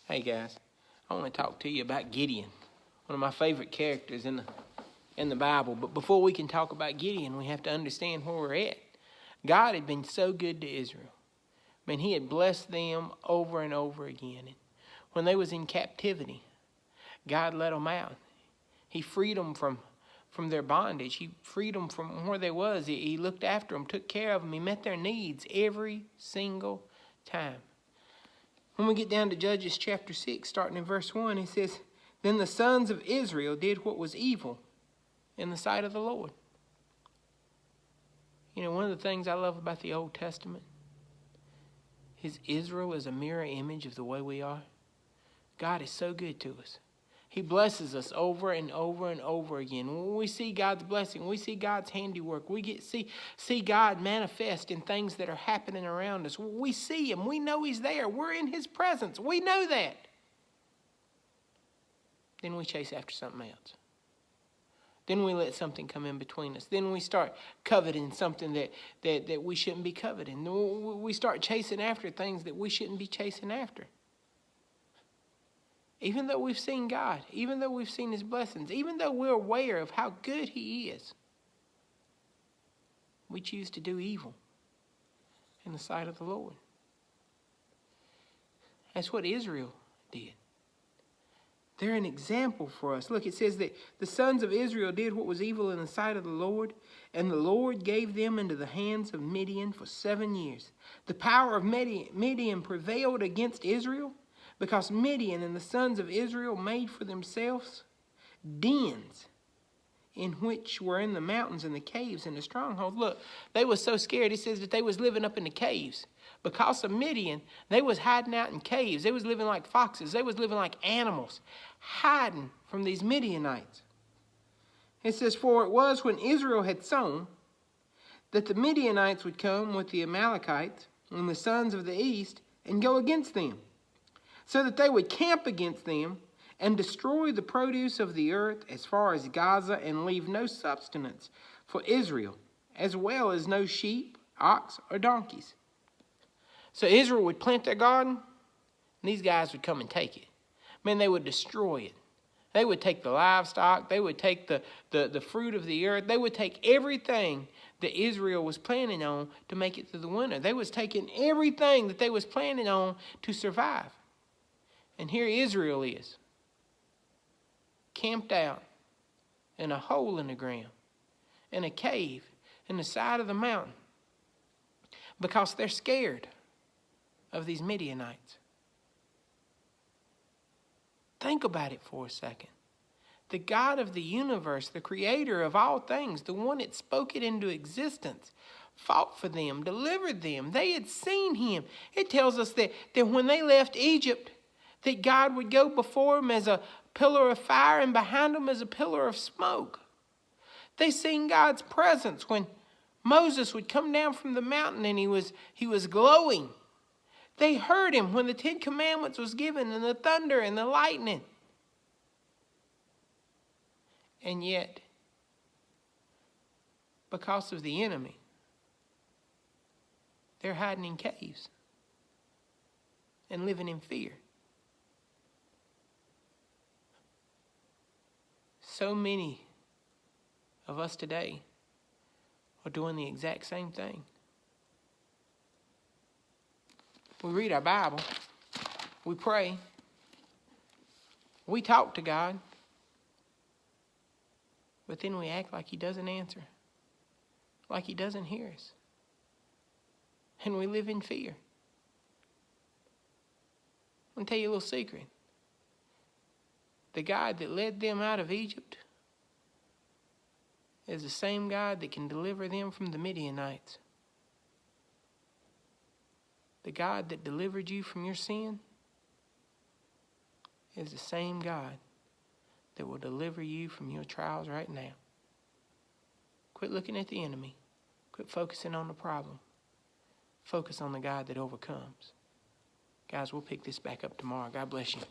Hey guys, I want to talk to you about Gideon, one of my favorite characters in the Bible. But before we can talk about Gideon, we have to understand where we're at. God had been so good to Israel. I mean, he had blessed them over and over again. And when they was in captivity, God let them out. He freed them from their bondage. He freed them from where they was. He looked after them, took care of them. He met their needs every single time. When we get down to Judges chapter 6, starting in verse 1, it says, "Then the sons of Israel did what was evil in the sight of the Lord." You know, one of the things I love about the Old Testament is Israel is a mirror image of the way we are. God is so good to us. He blesses us over and over and over again. When we see God's blessing, we see God's handiwork. We see God manifest in things that are happening around us. We see Him. We know He's there. We're in His presence. We know that. Then we chase after something else. Then we let something come in between us. Then we start coveting something that we shouldn't be coveting. We start chasing after things that we shouldn't be chasing after. Even though we've seen God, even though we've seen His blessings, even though we're aware of how good He is, we choose to do evil in the sight of the Lord. That's what Israel did. They're an example for us. Look, it says that the sons of Israel did what was evil in the sight of the Lord, and the Lord gave them into the hands of Midian for 7 years. The power of Midian prevailed against Israel, because Midian and the sons of Israel made for themselves dens in which were in the mountains and the caves and the strongholds. Look, they were so scared, it says that they was living up in the caves. Because of Midian, they was hiding out in caves. They was living like foxes. They was living like animals, hiding from these Midianites. It says, "For it was when Israel had sown that the Midianites would come with the Amalekites and the sons of the east and go against them, so that they would camp against them and destroy the produce of the earth as far as Gaza, and leave no substance for Israel, as well as no sheep, ox, or donkeys." So Israel would plant their garden, and these guys would come and take it. Man, they would destroy it. They would take the livestock. They would take the fruit of the earth. They would take everything that Israel was planning on to make it through the winter. They was taking everything that they was planning on to survive. And here Israel is, camped out in a hole in the ground, in a cave, in the side of the mountain, because they're scared of these Midianites. Think about it for a second. The God of the universe, the creator of all things, the one that spoke it into existence, fought for them, delivered them. They had seen Him. It tells us that when they left Egypt, that God would go before them as a pillar of fire and behind them as a pillar of smoke. They seen God's presence when Moses would come down from the mountain and he was glowing. They heard Him when the 10 Commandments was given, and the thunder and the lightning. And yet, because of the enemy, they're hiding in caves and living in fear. So many of us today are doing the exact same thing. We read our Bible, we pray, we talk to God, but then we act like He doesn't answer, like He doesn't hear us, and we live in fear. I'm going to tell you a little secret. The God that led them out of Egypt is the same God that can deliver them from the Midianites. The God that delivered you from your sin is the same God that will deliver you from your trials right now. Quit looking at the enemy. Quit focusing on the problem. Focus on the God that overcomes. Guys, we'll pick this back up tomorrow. God bless you.